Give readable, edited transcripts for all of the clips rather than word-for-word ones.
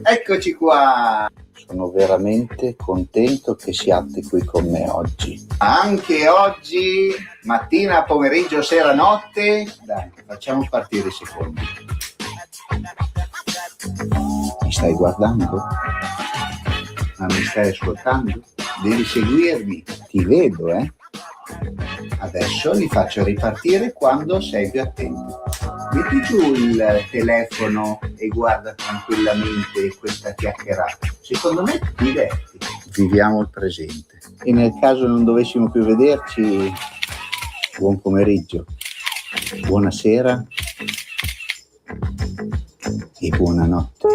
Eccoci qua! Sono veramente contento che siate qui con me oggi. Anche oggi, mattina, pomeriggio, sera, notte. Dai, facciamo partire i secondi. Mi stai guardando? Ma mi stai ascoltando? Devi seguirmi. Ti vedo, eh? Adesso li faccio ripartire quando sei più attento. Metti giù il telefono e guarda tranquillamente questa chiacchierata. Secondo me ti diverti. Viviamo il presente. E nel caso non dovessimo più vederci, buon pomeriggio, buonasera e buonanotte.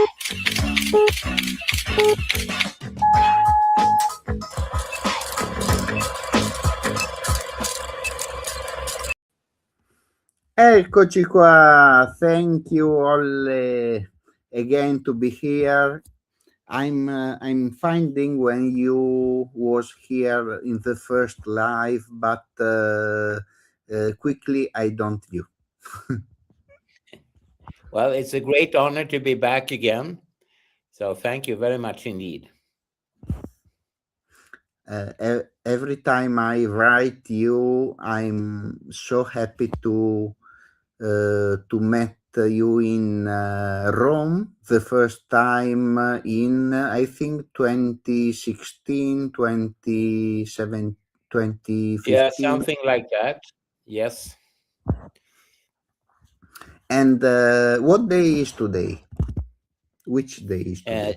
Eccoci qua. Thank you, Olle, again to be here. I'm finding when you was here in the first live, but quickly I don't you. Well, it's a great honor to be back again. So thank you very much indeed. Every time I write you, I'm so happy to meet you in Rome the first time in I think 2016, 2017, 2015. Yeah, something like that. Yes. And what day is today? Which day is today?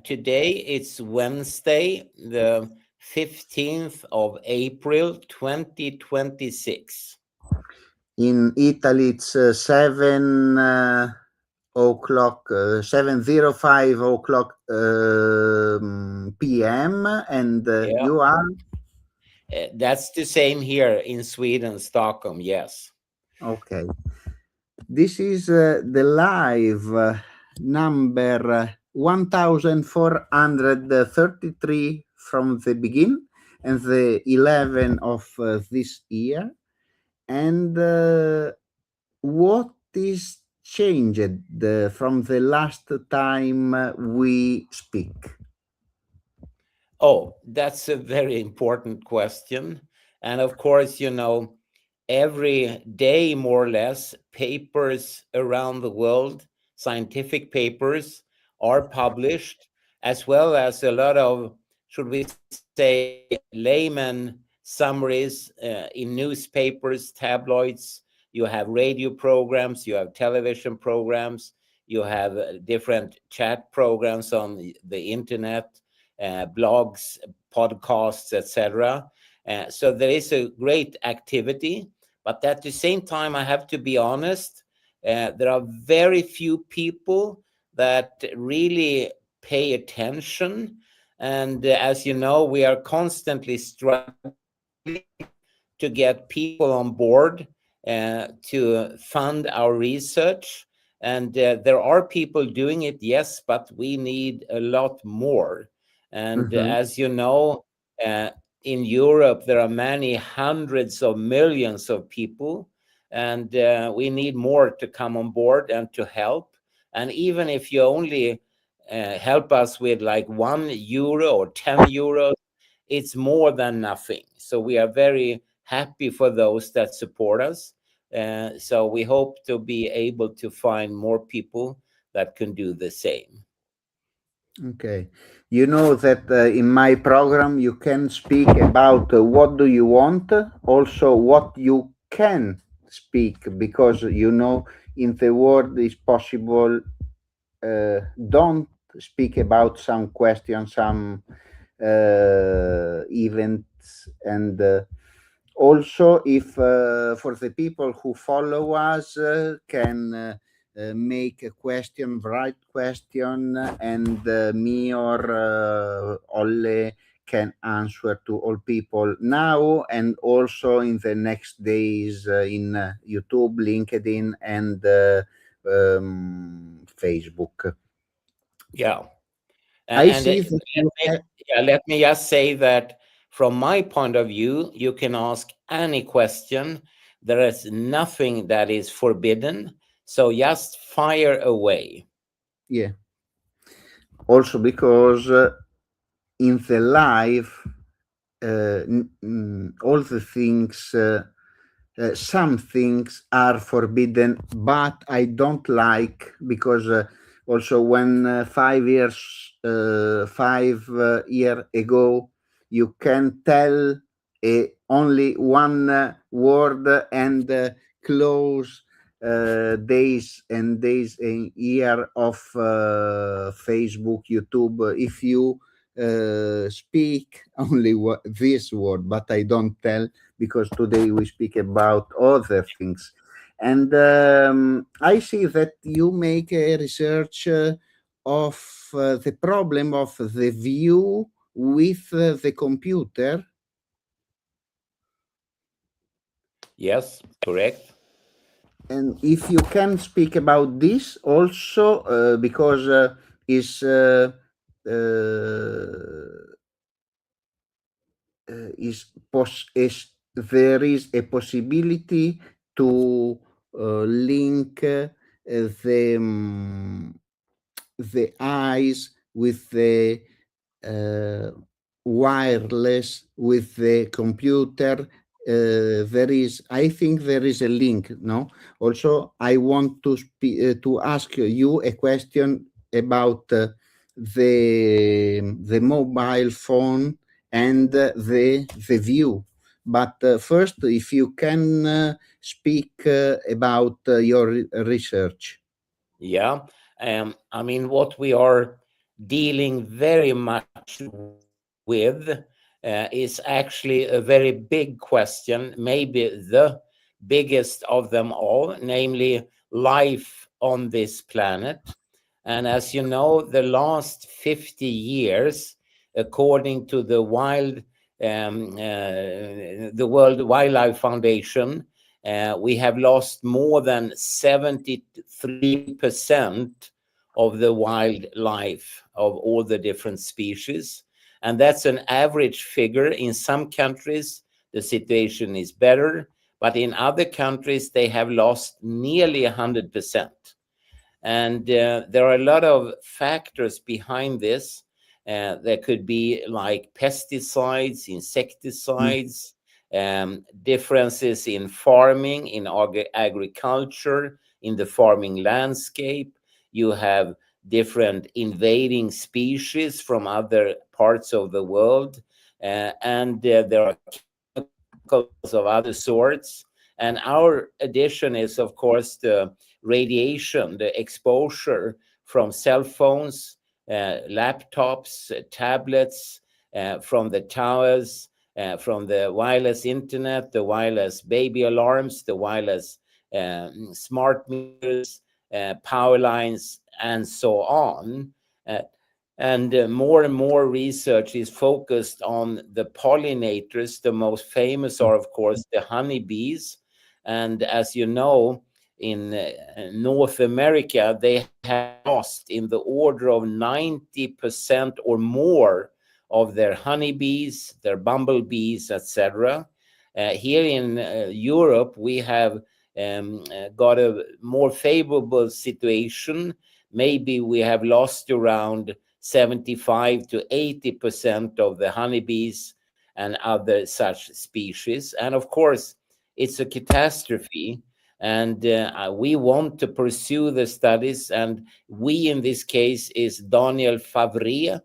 Today it's Wednesday, the 15th of April, 2026. In Italy, it's 7 o'clock, 7:05 o'clock p.m. And Yeah. you are? That's the same here in Sweden, Stockholm, yes. Okay. This is the live number 1433 from the beginning and the 11 of this year. And what is changed from the last time we speak? Oh, that's a very important question. And of course, you know, every day, more or less, papers around the world, scientific papers, are published, as well as a lot of, should we say, layman summaries in newspapers, tabloids. You have radio programs, you have television programs, you have different chat programs on the internet, blogs, podcasts, etc. So there is a great activity, but at the same time, I have to be honest, there are very few people that really pay attention. And as you know, we are constantly struggling to get people on board to fund our research. And there are people doing it, yes, but we need a lot more. And as you know, in Europe, there are many hundreds of millions of people, and we need more to come on board and to help. And even if you only help us with like €1 or 10 euros, it's more than nothing. So we are very happy for those that support us. So we hope to be able to find more people that can do the same. Okay. You know that in my program you can speak about what do you want, also what you can speak, because you know in the world is possible don't speak about some questions, some events, and also if for the people who follow us can make a question, right question, and me or Olle can answer to all people now and also in the next days in YouTube, LinkedIn, and Facebook. Yeah. I see. Let me just say that from my point of view, you can ask any question. There is nothing that is forbidden. So just fire away. Yeah. Also because in the life, all the things, some things are forbidden, but I don't like, because also when 5 years, 5 year ago, you can tell only one word and close days and days and year of Facebook, YouTube, if you speak only this word, but I don't tell, because today we speak about other things. And I see that you make a research of the problem of the view with the computer. Yes, correct. And if you can speak about this also, because is there is a possibility to link the eyes with the uh, wireless with the computer. There is, I think, there is a link. No. Also, I want to ask you a question about the mobile phone and the view. But first, if you can speak about your research. Yeah. I mean, what we are dealing very much with is actually a very big question, maybe the biggest of them all, namely life on this planet. And as you know, the last 50 years, according to the World Wildlife Foundation, we have lost more than 73% of the wildlife of all the different species. And that's an average figure. In some countries, the situation is better, but in other countries, they have lost nearly 100%. And there are a lot of factors behind this. There could be like pesticides, insecticides, differences in farming, in agriculture, in the farming landscape. You have different invading species from other parts of the world, and there are chemicals of other sorts. And our addition is, of course, the radiation, the exposure from cell phones, laptops, tablets, from the towers, from the wireless internet, the wireless baby alarms, the wireless smart meters, power lines, and so on. And more and more research is focused on the pollinators. The most famous are, of course, the honeybees. And as you know, in North America, they have lost in the order of 90% or more of their honeybees, their bumblebees, etc. Here in Europe, we have got a more favorable situation. Maybe we have lost around 75 to 80% of the honeybees and other such species. And of course, it's a catastrophe. And we want to pursue the studies. And we, in this case, is Daniel Favre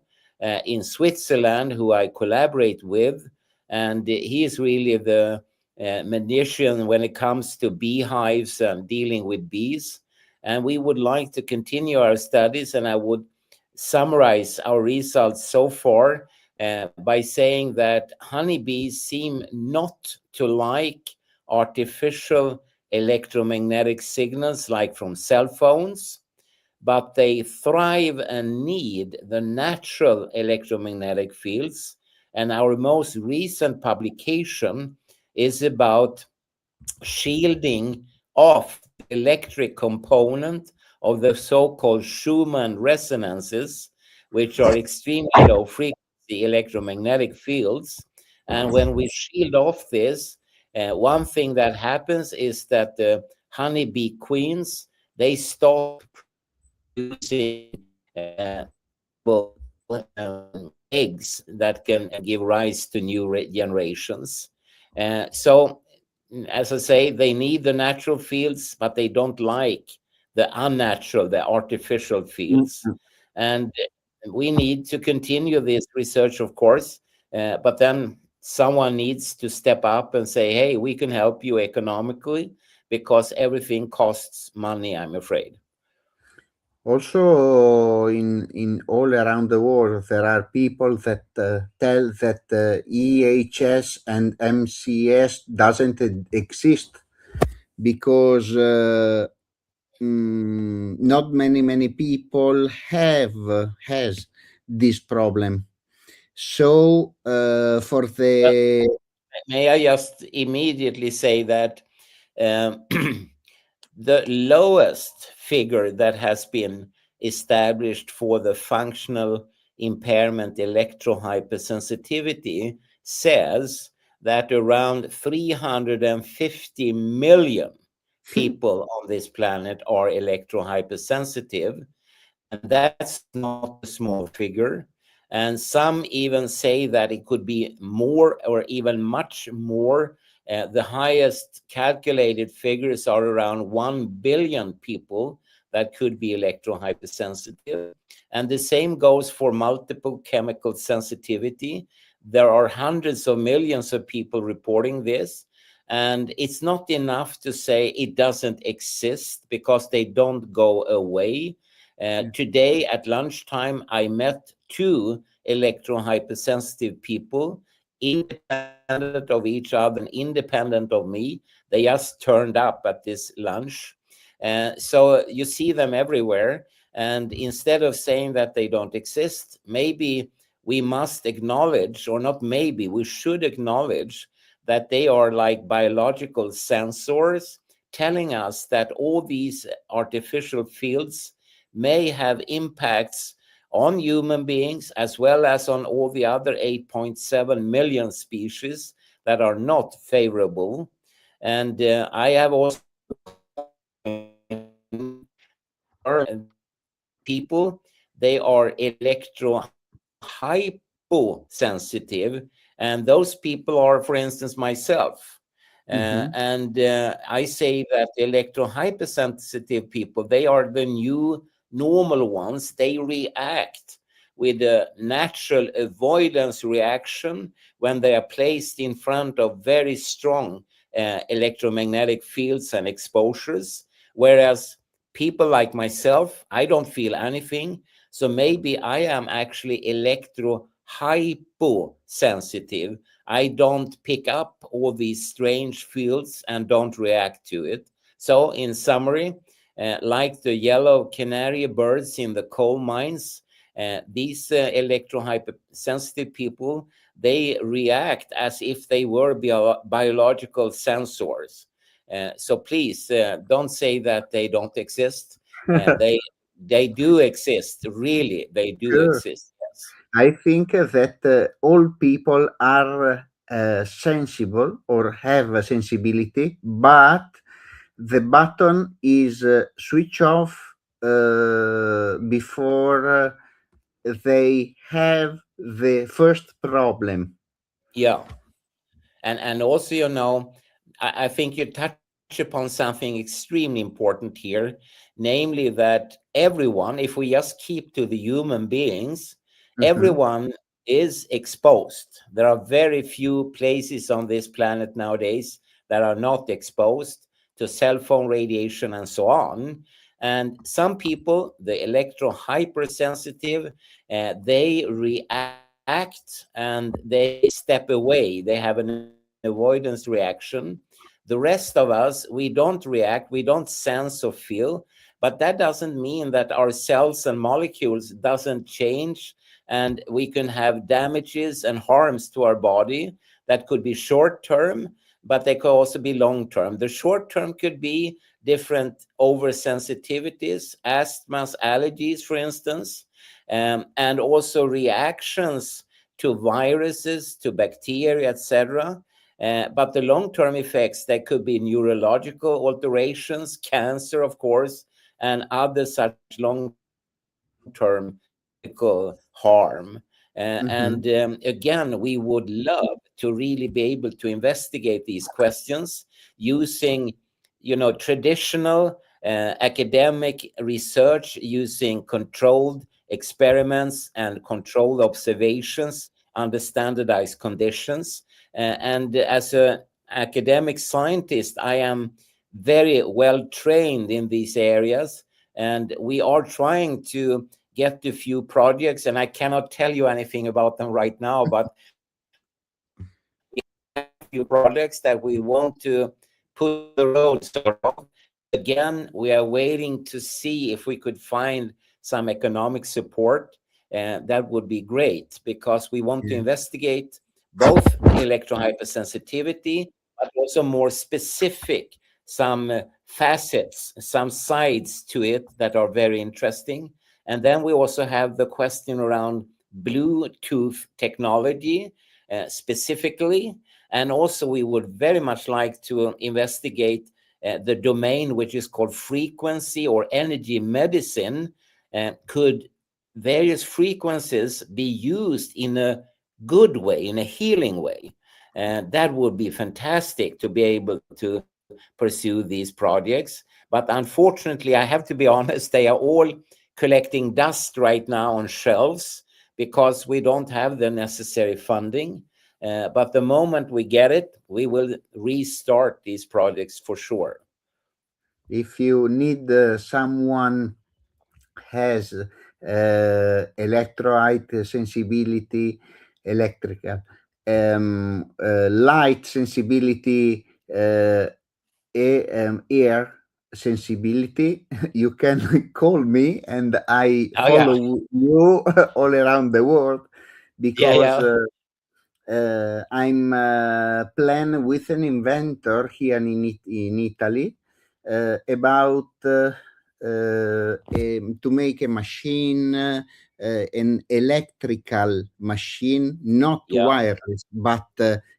in Switzerland, who I collaborate with. And he is really the magician when it comes to beehives and dealing with bees. And we would like to continue our studies. And I would summarize our results so far by saying that honeybees seem not to like artificial electromagnetic signals like from cell phones, but they thrive and need the natural electromagnetic fields. And our most recent publication is about shielding off the electric component of the so-called Schumann resonances, which are extremely low frequency electromagnetic fields. And when we shield off this, one thing that happens is that the honeybee queens, they stop producing eggs that can give rise to new generations. So, as I say, they need the natural fields, but they don't like the unnatural, the artificial fields. And we need to continue this research, of course, but then someone needs to step up and say, hey, we can help you economically because everything costs money, I'm afraid. Also, in all around the world, there are people that tell that EHS and MCS doesn't exist because not many people has this problem. So for Well, the may I just immediately say that um, the lowest figure that has been established for the functional impairment electrohypersensitivity says that around 350 million people on this planet are electrohypersensitive, and that's not a small figure. And some even say that it could be more or even much more. The highest calculated figures are around 1 billion people that could be electrohypersensitive. And the same goes for multiple chemical sensitivity. There are hundreds of millions of people reporting this. And it's not enough to say it doesn't exist because they don't go away. Today at lunchtime, I met two electrohypersensitive people, independent of each other and independent of me. They just turned up at this lunch. So you see them everywhere. And instead of saying that they don't exist, maybe we must acknowledge, or not maybe, we should acknowledge that they are like biological sensors telling us that all these artificial fields may have impacts on human beings as well as on all the other 8.7 million species that are not favorable. And I have also people, they are electro hyposensitive, and those people are, for instance, myself. And I say that electro hypersensitive people, they are the new normal ones. They react with a natural avoidance reaction when they are placed in front of very strong electromagnetic fields and exposures, whereas people like myself, I don't feel anything. So maybe I am actually electro hyposensitive. I don't pick up all these strange fields and don't react to it. So, in summary, like the yellow canary birds in the coal mines, these electro hypersensitive people, they react as if they were biological sensors. So please don't say that they don't exist. They do exist. Really, they do Sure. exist. Yes. I think that all people are sensible or have a sensibility, but the button is switch off before they have the first problem. Yeah. And also, I think you touch upon something extremely important here, namely that everyone, if we just keep to the human beings, Mhm. everyone is exposed. There are very few places on this planet nowadays that are not exposed to cell phone radiation and so on. And some people, the electro hypersensitive, they react and they step away. They have an avoidance reaction. The rest of us, we don't react, we don't sense or feel, but that doesn't mean that our cells and molecules doesn't change, and we can have damages and harms to our body that could be short term, but they could also be long term. The short term could be different oversensitivities, asthmas, allergies, for instance, and also reactions to viruses, to bacteria, etc. But the long-term effects, there could be neurological alterations, cancer, of course, and other such long-term physical harm. And again, we would love to really be able to investigate these questions using, traditional academic research, using controlled experiments and controlled observations under standardized conditions. And as an academic scientist, I am very well trained in these areas, and we are trying to get a few projects, and I cannot tell you anything about them right now, but we have a few projects that we want to put on the road, sort of. Again, we are waiting to see if we could find some economic support. That would be great, because we want to investigate both electron hypersensitivity, but also more specific, some facets, some sides to it that are very interesting. And then we also have the question around Bluetooth technology specifically. And also we would very much like to investigate the domain which is called frequency or energy medicine. Could various frequencies be used in a good way, in a healing way? That would be fantastic to be able to pursue these projects. But unfortunately, I have to be honest, they are all collecting dust right now on shelves because we don't have the necessary funding. But the moment we get it, we will restart these projects for sure. If you need someone has electrolyte sensibility, electrical, light sensibility, air sensibility, you can call me and I follow you all around the world, because I'm plan with an inventor here in Italy about to make a machine, an electrical machine, not wireless, but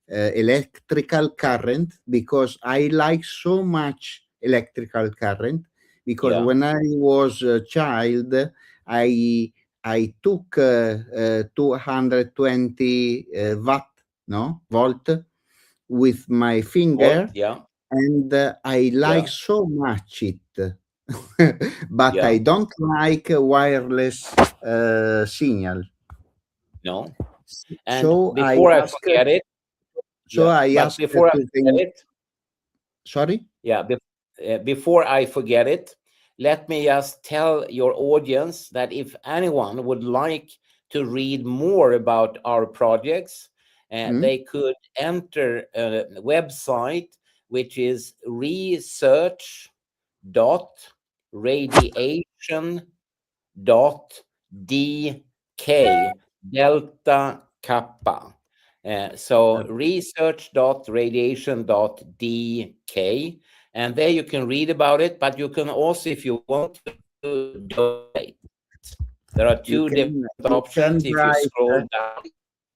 electrical current, because I like so much electrical current, because when I was a child, I took 220 volt with my finger, and I like so much it. But I don't like wireless signal. No. And so before I ask, forget it, I asked before I forget it, sorry? Before I forget it, let me just tell your audience that if anyone would like to read more about our projects, they could enter a website which is research.radiation.dk, delta kappa. So research.radiation.dk, and there you can read about it, but you can also, if you want to, donate. There are two different options if you scroll down.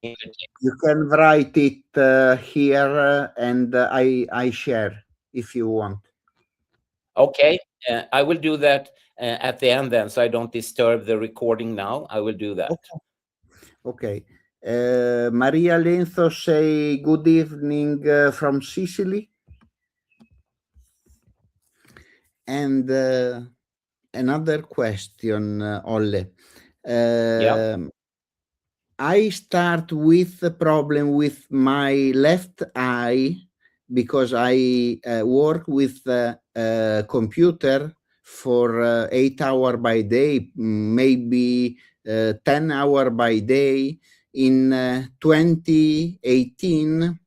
You can write it here, and I share if you want. Okay, I will do that at the end then, so I don't disturb the recording now. I will do that. Okay. Maria Lenzo say good evening from Sicily. And another question, Olle. I start with the problem with my left eye, because I work with a computer for 8 hours by day, maybe 10 hours by day. In 2018,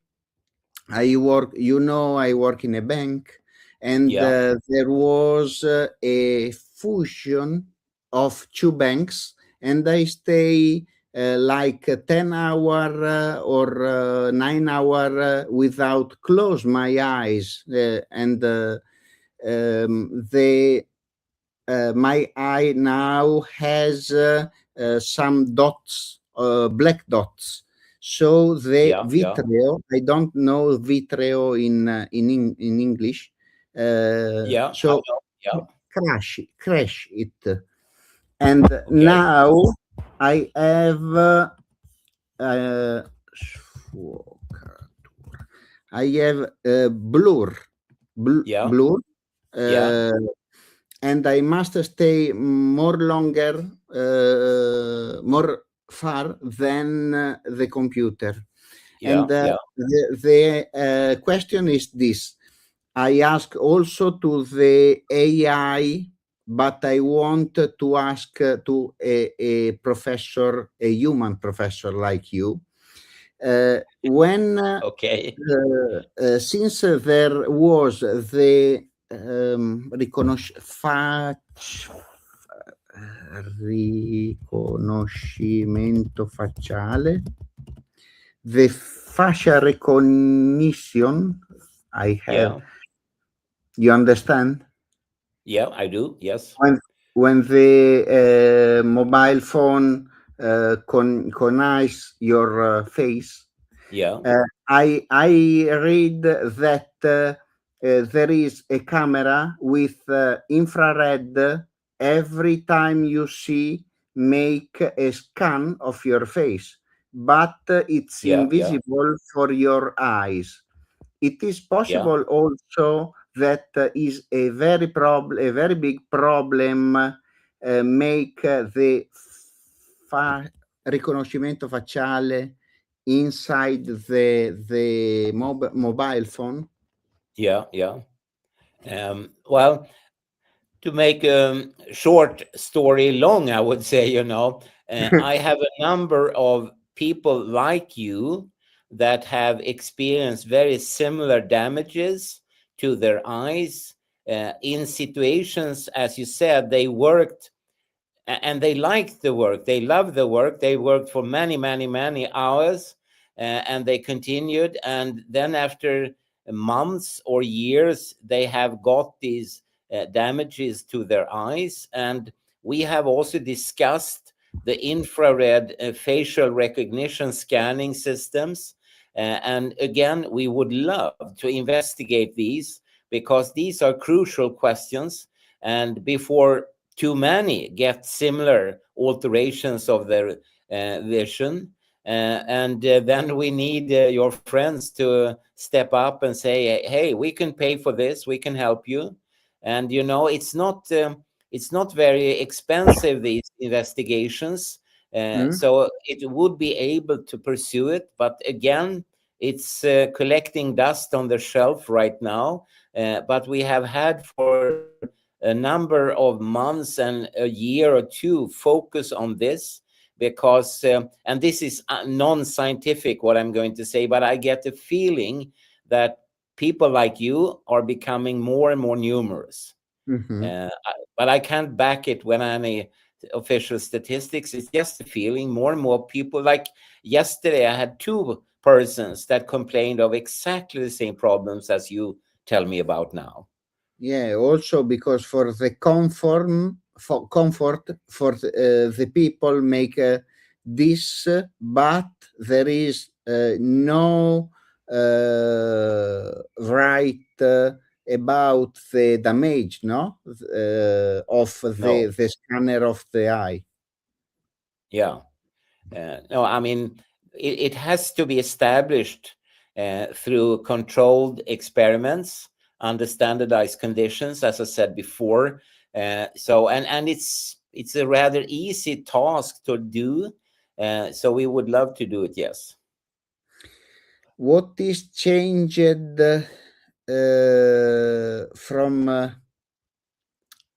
I work in a bank, and there was a fusion of two banks, and I stay like 10 hours or 9 hours without close my eyes, and my eye now has some dots, black dots. So the vitreo, I don't know vitreo in English. crash it. And now I have blur, blur, and I must stay more far than the computer. And the question is this. I ask also to the AI, but I want to ask to a professor, a human professor like you. Since there was the riconoscimento facciale, the facial recognition I have. You understand? Yeah, I do. Yes. When the mobile phone connects your face, I read that there is a camera with infrared. Every time you make a scan of your face, but it's invisible for your eyes. It is possible also that is a very big problem. Make the riconoscimento facciale inside the mobile phone. Well, to make a short story long, I would say, I have a number of people like you that have experienced very similar damages to their eyes in situations, as you said, they worked and they liked the work. They loved the work. They worked for many, many, many hours and they continued. And then after months or years, they have got these damages to their eyes. And we have also discussed the infrared facial recognition scanning systems. And again, we would love to investigate these because these are crucial questions. And before too many get similar alterations of their vision, then we need your friends to step up and say, hey, we can pay for this, we can help you. And it's not very expensive, these investigations, so it would be able to pursue it, but again, it's collecting dust on the shelf right now, but we have had for a number of months and a year or two focus on this, because and this is non-scientific what I'm going to say, but I get a feeling that people like you are becoming more and more numerous. But I can't back it with any official statistics. It's just a feeling. More and more people, like yesterday I had 2 persons that complained of exactly the same problems as you tell me about now. Yeah, also because for the comfort for the people make this, but there is no right about the damage, no, of the scanner of the eye. Yeah. No, I mean, it has to be established through controlled experiments under standardized conditions, as I said before. So, and it's a rather easy task to do. So we would love to do it, yes. What is changed from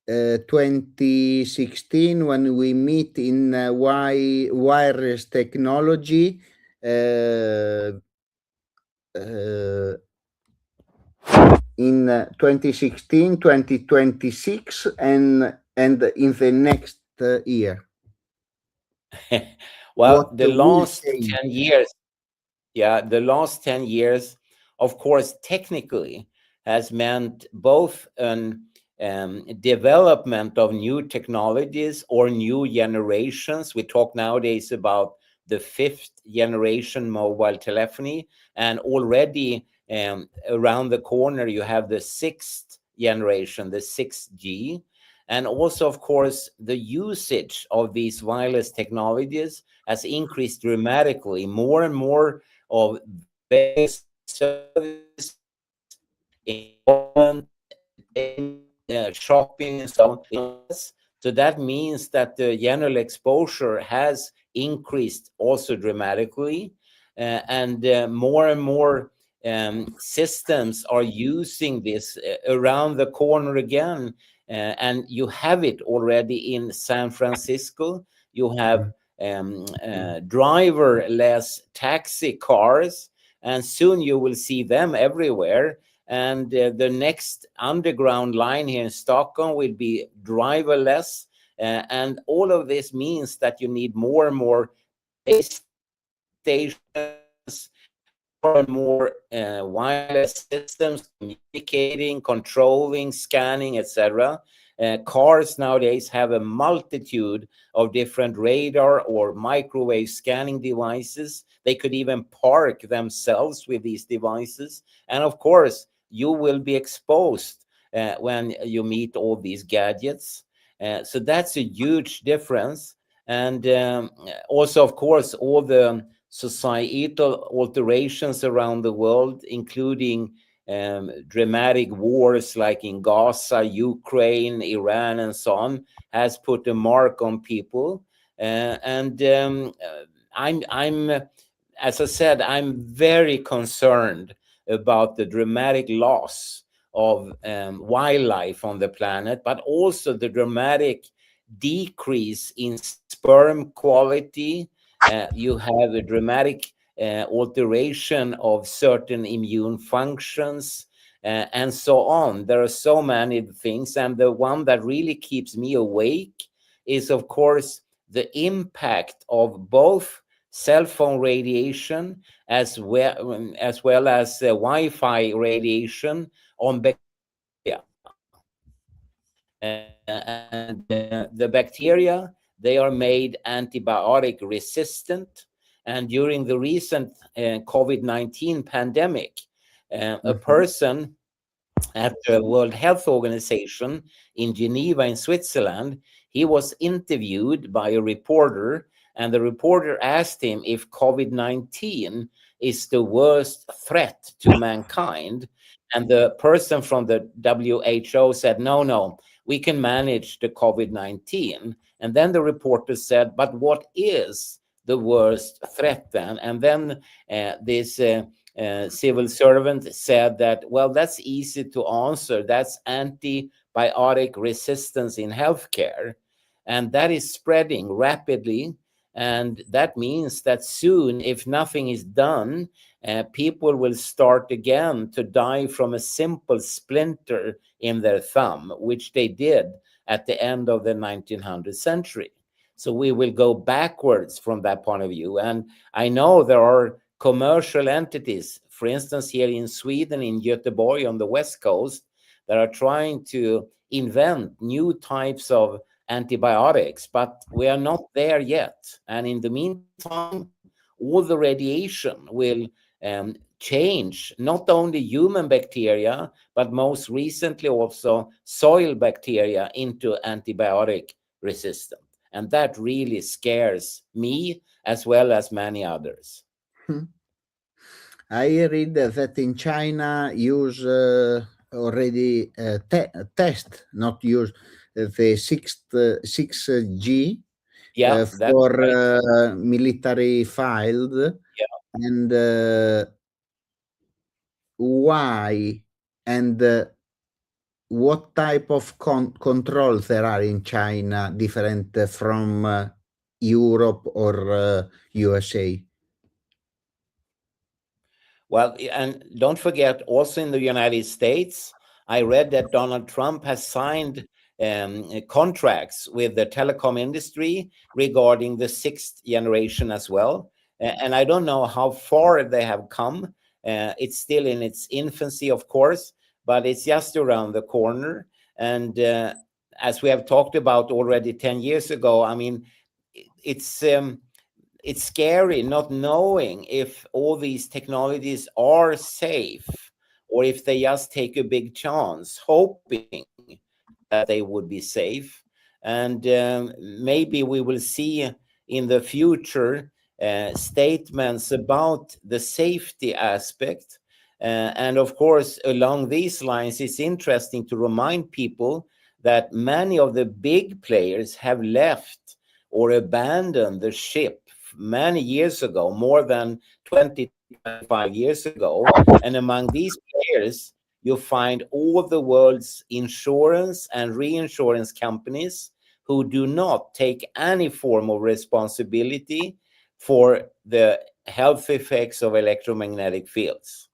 2016 when we meet in wireless technology? In 2016, 2026, and in the next year? Well, the last 10 years, the last 10 years, of course, technically has meant both an development of new technologies or new generations. We talk nowadays about the 5th generation mobile telephony, and already around the corner you have the 6th generation, the 6G. And also, of course, the usage of these wireless technologies has increased dramatically. More and more of various services, employment, shopping, and so on. So that means that the general exposure has increased also dramatically, and more systems are using this around the corner again. And you have it already in San Francisco. You have driverless taxi cars, and soon you will see them everywhere. And the next underground line here in Stockholm will be driverless. And all of this means that you need more and more base stations, more and more wireless systems communicating, controlling, scanning, etc. Cars nowadays have a multitude of different radar or microwave scanning devices. They could even park themselves with these devices. And of course, you will be exposed when you meet all these gadgets. So that's a huge difference. And also, of course, all the societal alterations around the world, including dramatic wars like in Gaza, Ukraine, Iran, and so on, has put a mark on people. I'm, as I said, I'm very concerned about the dramatic loss of wildlife on the planet, but also the dramatic decrease in sperm quality. You have a dramatic alteration of certain immune functions, and so on. There are so many things, and the one that really keeps me awake is, of course, the impact of both cell phone radiation as well as Wi-Fi radiation on bacteria. And the bacteria, they are made antibiotic resistant. And during the recent COVID-19 pandemic, a person at the World Health Organization in Geneva in Switzerland, he was interviewed by a reporter, and the reporter asked him if COVID-19 is the worst threat to mankind. And the person from the WHO said, no, we can manage the COVID-19. And then the reporter said, but what is the worst threat then? And then this civil servant said that, well, that's easy to answer. That's antibiotic resistance in healthcare. And that is spreading rapidly. And that means that soon, if nothing is done, people will start again to die from a simple splinter in their thumb, which they did at the end of the 1900th century. So we will go backwards from that point of view. And I know there are commercial entities, for instance, here in Sweden, in Göteborg on the West Coast, that are trying to invent new types of antibiotics, but we are not there yet. And in the meantime, all the radiation will change not only human bacteria, but most recently also soil bacteria into antibiotic resistant. And that really scares me as well as many others. I read that in China use already test, not use the 6G for right. military field. Yeah. And why and what type of controls there are in China different from Europe or USA? Well, and don't forget, also in the United States, I read that Donald Trump has signed contracts with the telecom industry regarding the 6th generation as well. And I don't know how far they have come. It's still in its infancy, of course, but it's just around the corner. And as we have talked about already 10 years ago, I mean, it's scary not knowing if all these technologies are safe or if they just take a big chance, hoping that they would be safe. And maybe we will see in the future statements about the safety aspect. And of course, along these lines, it's interesting to remind people that many of the big players have left or abandoned the ship many years ago, more than 20, 25 years ago. And among these players, you find all the world's insurance and reinsurance companies who do not take any form of responsibility for the health effects of electromagnetic fields.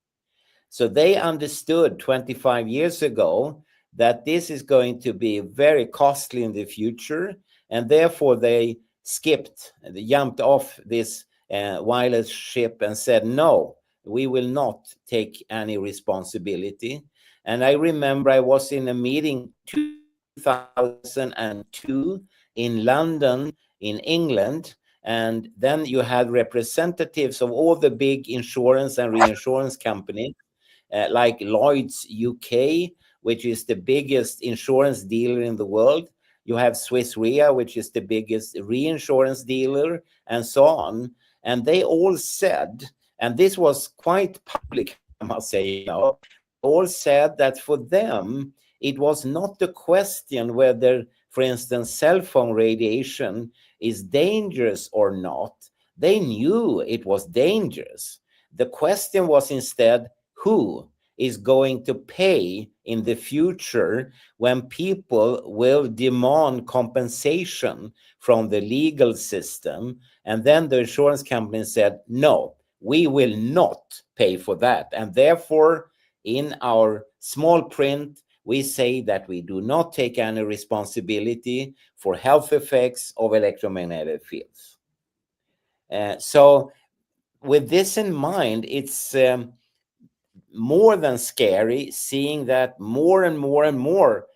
So they understood 25 years ago that this is going to be very costly in the future, and therefore they jumped off this wireless ship and said, no, we will not take any responsibility. And I remember I was in a meeting 2002 in London, in England, and then you had representatives of all the big insurance and reinsurance companies, like Lloyd's UK, which is the biggest insurance dealer in the world. You have Swiss Re, which is the biggest reinsurance dealer, and so on. And they all said, and this was quite public, I must say, they all said that for them, it was not the question whether, for instance, cell phone radiation is dangerous or not. They knew it was dangerous. The question was instead, who is going to pay in the future when people will demand compensation from the legal system? And then the insurance company said, no, we will not pay for that. And therefore, in our small print, we say that we do not take any responsibility for health effects of electromagnetic fields. So with this in mind, it's more than scary seeing that more and more and more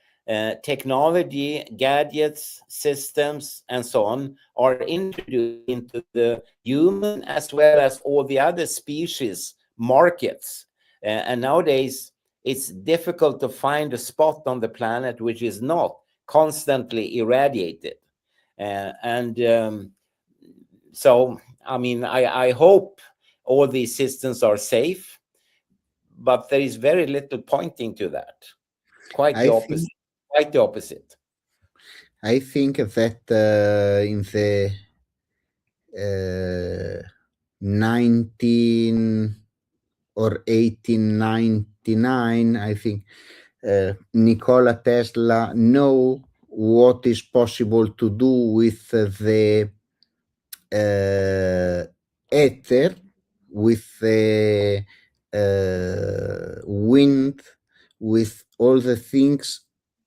technology, gadgets, systems, and so on are introduced into the human as well as all the other species markets. And nowadays, it's difficult to find a spot on the planet which is not constantly irradiated. So, I mean, I hope all these systems are safe, but there is very little pointing to that. Quite the opposite. Quite the opposite. I think that in the 19 or 1899, I think Nikola Tesla know what is possible to do with the ether, with the wind, with all the things,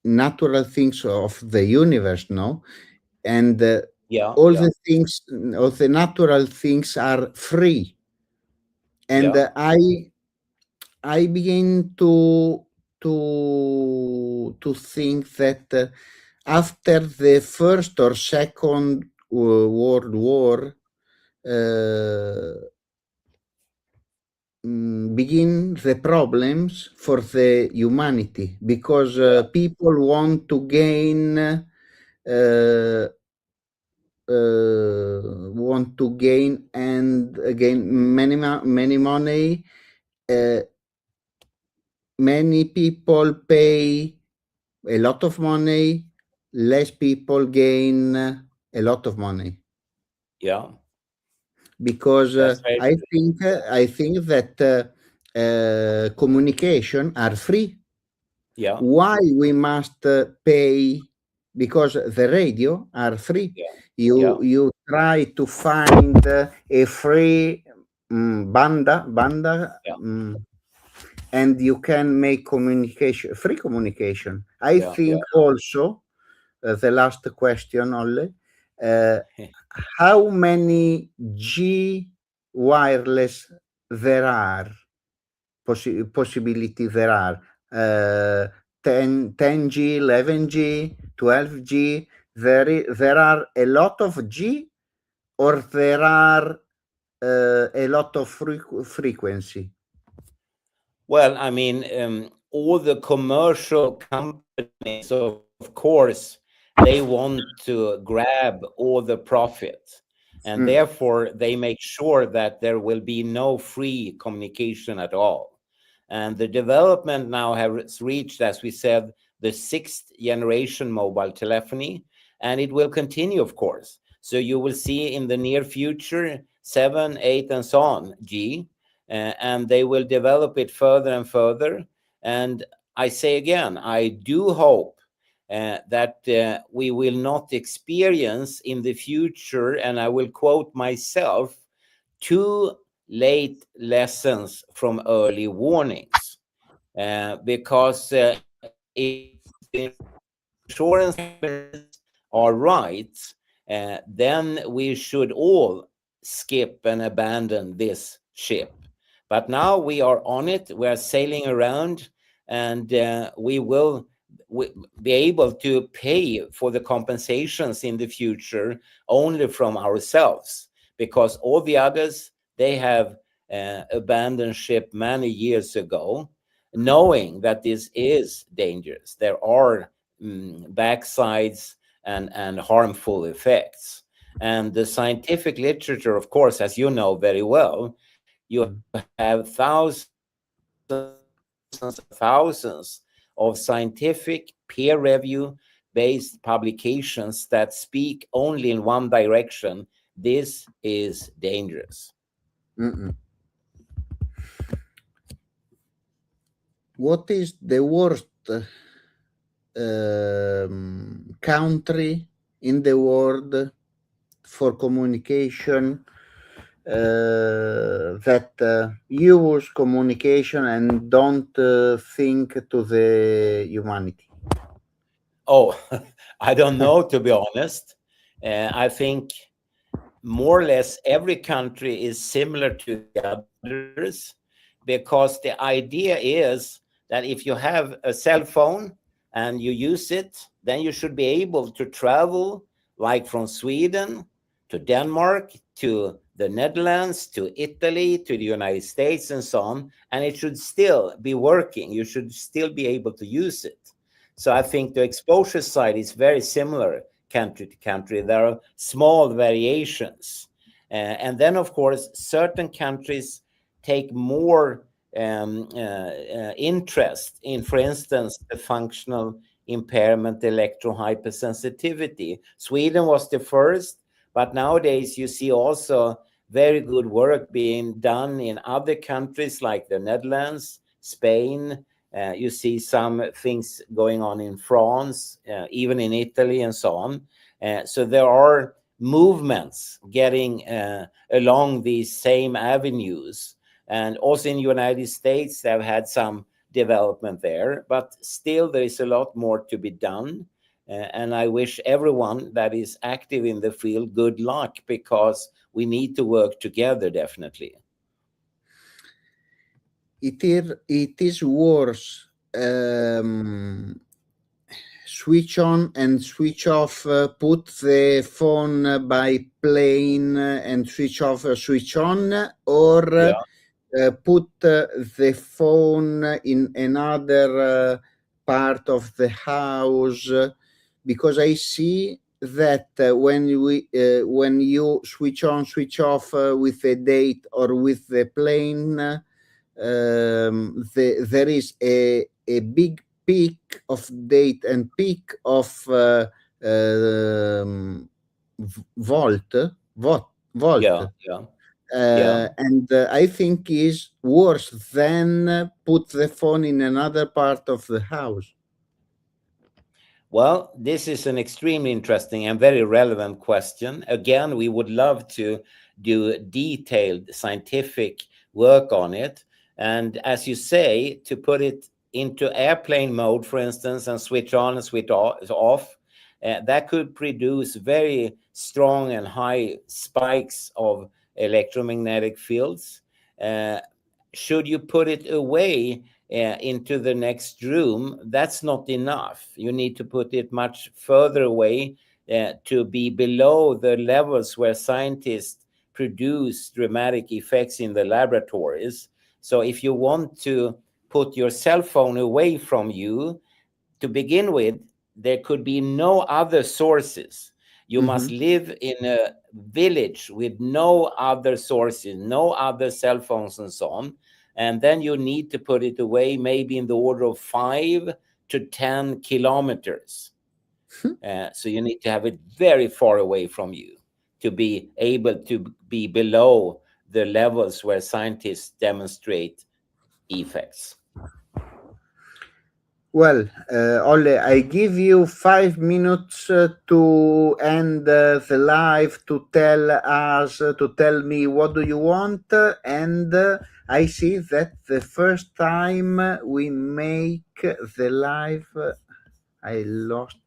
natural things of the universe, no? And all the things, all the natural things are free. And I begin to think that after the First or Second World War, begin the problems for the humanity, because people want to gain and gain many money. Many people pay a lot of money, less people gain a lot of money. Yeah. Because I think that communication are free. Yeah. Why we must pay? Because the radio are free. Yeah. You try to find a free banda, and you can make free communication. I think also, the last question, Olle, how many G wireless there are, possibility there are, 10G, 11G, 12G, there are a lot of G, or there are a lot of frequency? Well, I mean, all the commercial companies of of course, they want to grab all the profit. And therefore, they make sure that there will be no free communication at all. And the development now has reached, as we said, the 6th generation mobile telephony, and it will continue, of course. So you will see in the near future 7, 8, and so on, G, and they will develop it further and further. And I say again, I do hope that we will not experience in the future, and I will quote myself, too late lessons from early warnings. Because if insurance companies are right, then we should all skip and abandon this ship. But now we are on it, we are sailing around, and we will be able to pay for the compensations in the future only from ourselves, because all the others, they have abandoned ship many years ago, knowing that this is dangerous. There are backsides and harmful effects. And the scientific literature, of course, as you know very well, you have thousands of scientific peer review based publications that speak only in one direction. This is dangerous. What is the worst country in the world for communication that use communication and don't think to the humanity? Oh, I don't know, to be honest. I think more or less every country is similar to the others, because the idea is that if you have a cell phone and you use it, then you should be able to travel, like from Sweden to Denmark to the Netherlands to Italy to the United States and so on, and it should still be working. You should still be able to use it. So I think the exposure side is very similar country to country. There are small variations. And then, of course, certain countries take more interest in, for instance, the functional impairment, electrohypersensitivity. Sweden was the first, but nowadays you see also very good work being done in other countries like the Netherlands, Spain. You see some things going on in France, even in Italy and so on. So there are movements getting along these same avenues. And also in the United States, they've had some development there, but still there is a lot more to be done. And I wish everyone that is active in the field good luck, because we need to work together, definitely. It is worse switch on and switch off, put the phone by plane and switch off, switch on, or put the phone in another part of the house, because I see that when you switch on, switch off with a date or with the plane, there is a big peak of date and peak of volt. And I think is worse than put the phone in another part of the house. Well, this is an extremely interesting and very relevant question. Again, we would love to do detailed scientific work on it. And as you say, to put it into airplane mode, for instance, and switch on and switch off, that could produce very strong and high spikes of electromagnetic fields. Should you put it away into the next room, that's not enough. You need to put it much further away to be below the levels where scientists produce dramatic effects in the laboratories. So if you want to put your cell phone away from you, to begin with, there could be no other sources. You must live in a village with no other sources, no other cell phones and so on. And then you need to put it away maybe in the order of 5 to 10 kilometers. So you need to have it very far away from you to be able to be below the levels where scientists demonstrate effects. Well, Olle, I give you 5 minutes to end the live, to tell us, to tell me what do you want, and I see that the first time we make the live, I lost.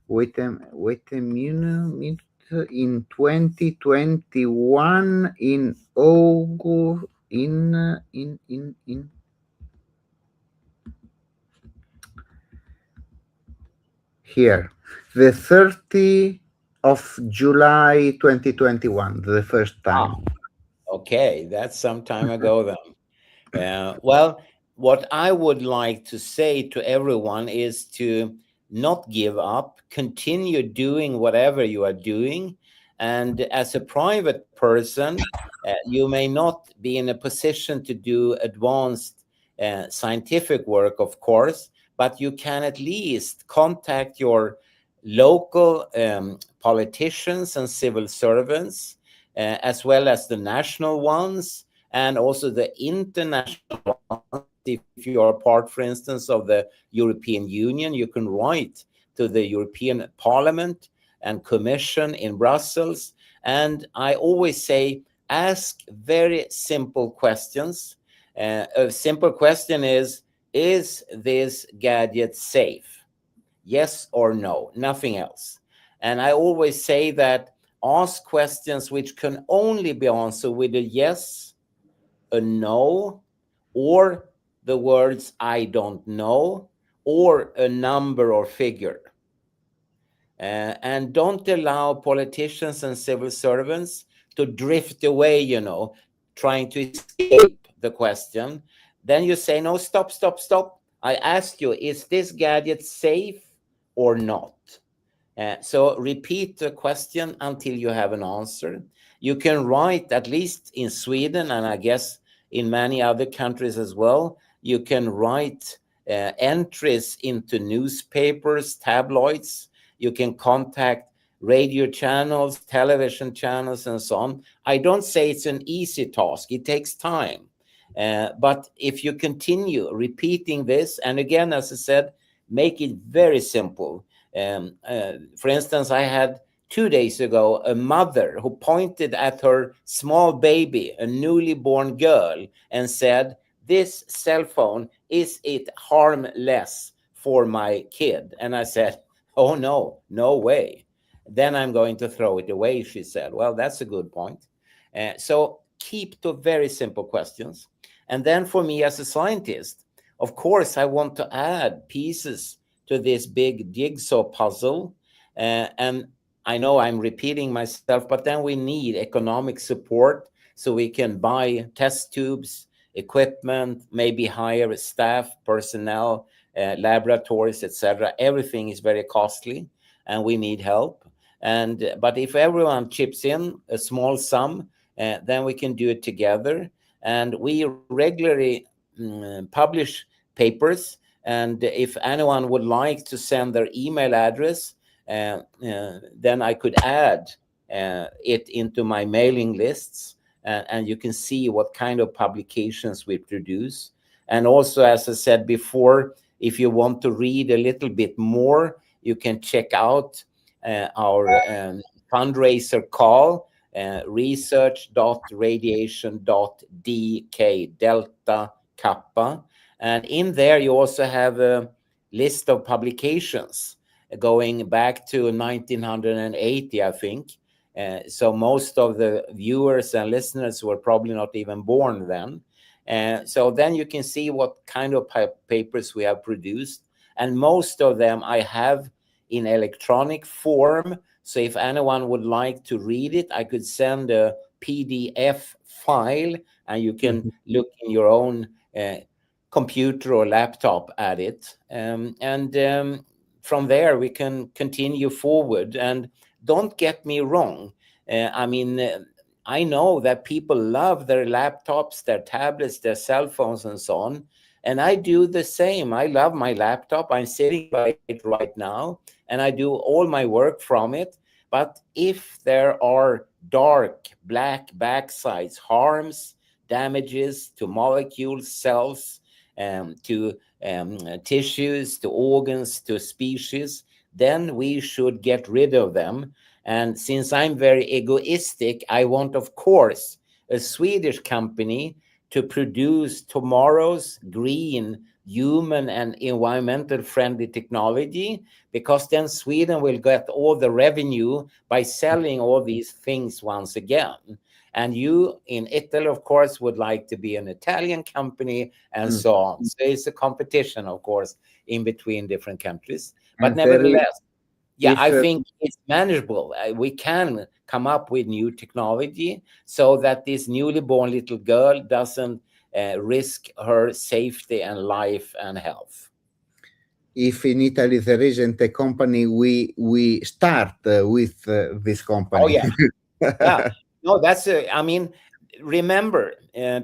Wait a minute. In 2021, in August, in here, the 30th of July 2021, the first time. Okay, that's some time ago then. Well, what I would like to say to everyone is to not give up, continue doing whatever you are doing. And as a private person, you may not be in a position to do advanced scientific work, of course, but you can at least contact your local politicians and civil servants, as well as the national ones and also the international ones. If you are part, for instance, of the European Union, you can write to the European Parliament and Commission in Brussels. And I always say, ask very simple questions. A simple question is this gadget safe? Yes or no, nothing else. And I always say that ask questions which can only be answered with a yes, a no, or the words I don't know, or a number or figure. And don't allow politicians and civil servants to drift away, trying to escape the question. Then you say, no, stop, stop, stop. I ask you, is this gadget safe or not? So repeat the question until you have an answer. You can write, at least in Sweden, and I guess in many other countries as well, you can write entries into newspapers, tabloids. You can contact radio channels, television channels, and so on. I don't say it's an easy task. It takes time. But if you continue repeating this, and again, as I said, make it very simple. For instance, I had 2 days ago a mother who pointed at her small baby, a newly born girl, and said, this cell phone, is it harmless for my kid? And I said, oh, no way. Then I'm going to throw it away, she said. Well, that's a good point. So keep to very simple questions. And then for me as a scientist, of course, I want to add pieces to this big jigsaw puzzle. And I know I'm repeating myself, but then we need economic support so we can buy test tubes, equipment, maybe hire staff, personnel, laboratories, etc. Everything is very costly and we need help. But if everyone chips in a small sum, then we can do it together. And we regularly publish papers. And if anyone would like to send their email address, then I could add it into my mailing lists, and you can see what kind of publications we produce. And also, as I said before, if you want to read a little bit more, you can check out our fundraiser call, research.radiation.dk, Delta Kappa. And in there, you also have a list of publications going back to 1980, I think. So most of the viewers and listeners were probably not even born then. So then you can see what kind of papers we have produced. And most of them I have in electronic form. So if anyone would like to read it, I could send a PDF file and you can look in your own computer or laptop at it. from there we can continue forward. And don't get me wrong, I mean, I know that people love their laptops, their tablets, their cell phones, and so on. And I do the same. I love my laptop. I'm sitting by it right now, and I do all my work from it. But if there are dark, black backsides, harms, damages to molecules, cells, to tissues, to organs, to species, then we should get rid of them. And since I'm very egoistic, I want, of course, a Swedish company to produce tomorrow's green, human, and environmental friendly technology, because then Sweden will get all the revenue by selling all these things once again. And you in Italy, of course, would like to be an Italian company, and so on. So it's a competition, of course, in between different countries. But nevertheless, yeah, I think it's manageable. We can come up with new technology so that this newly born little girl doesn't risk her safety and life and health. If in Italy there isn't a company, we start with this company. Oh yeah, yeah. No, that's I mean, remember,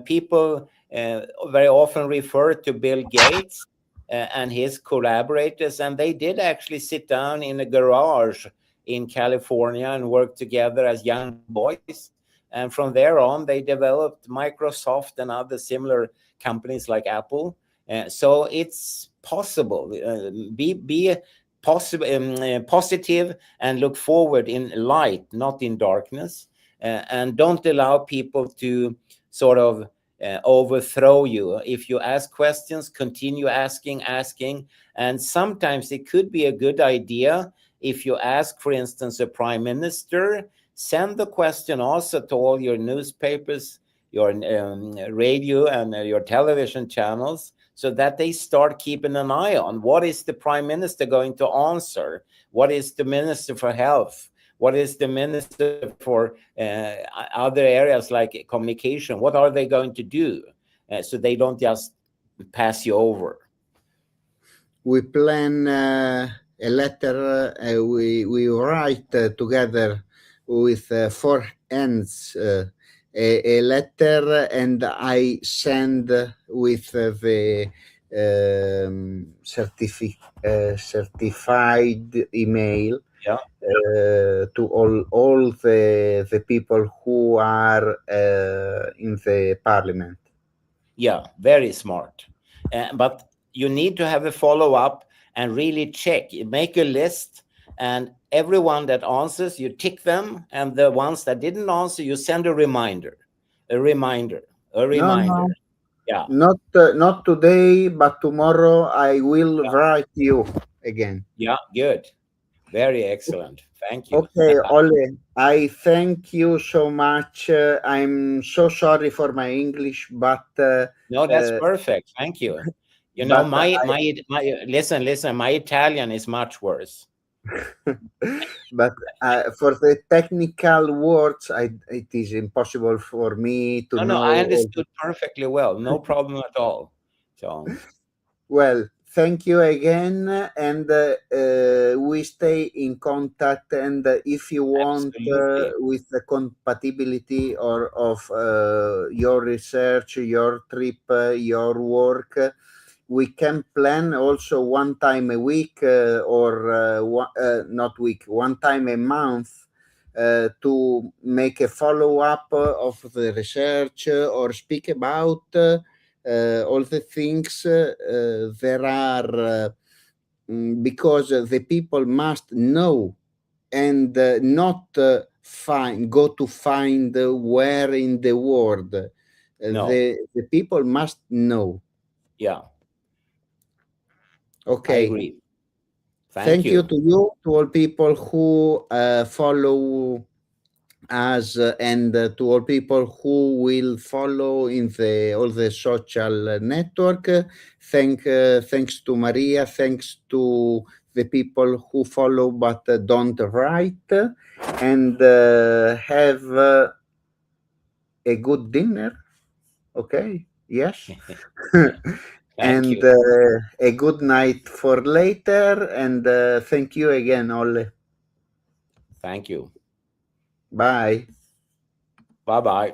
people very often refer to Bill Gates and his collaborators, and they did actually sit down in a garage in California and work together as young boys. And from there on, they developed Microsoft and other similar companies like Apple. So it's possible. Be positive and look forward in light, not in darkness. And don't allow people to sort of overthrow you. If you ask questions, continue asking. And sometimes it could be a good idea, if you ask, for instance, a prime minister, send the question also to all your newspapers, your radio, and your television channels, so that they start keeping an eye on what is the prime minister going to answer, what is the minister for health, what is the minister for other areas like communication, what are they going to do, so they don't just pass you over. We plan a letter, we write together with 4 hands a letter, and I send with the certified email to all the people who are in the parliament. Yeah, very smart. But you need to have a follow-up and really check. Make a list, and everyone that answers, you tick them, and the ones that didn't answer, you send a reminder. No. Yeah. Not today, but tomorrow I will write you again. Yeah, good. Very excellent. Thank you. Okay, Olle, I thank you so much. I'm so sorry for my English, but no, that's perfect. Thank you. You know, my listen, my Italian is much worse. But for the technical words, it is impossible for me to know. No, I understood perfectly well. No problem at all. So, well, thank you again, and we stay in contact. And if you want, with the compatibility or of your research, your trip, your work, we can plan also one time a week or not week, one time a month to make a follow-up of the research or speak about all the things there are, because the people must know and not go to find where in the world. No. The people must know. Yeah. Okay. I agree. Thank you to you, to all people who follow us, and to all people who will follow in all the social network. Thanks to Maria. Thanks to the people who follow but don't write. And have a good dinner. Okay. Yes. Thank and you. a good night for later. And thank you again, Olle. Thank you. Bye. Bye-bye.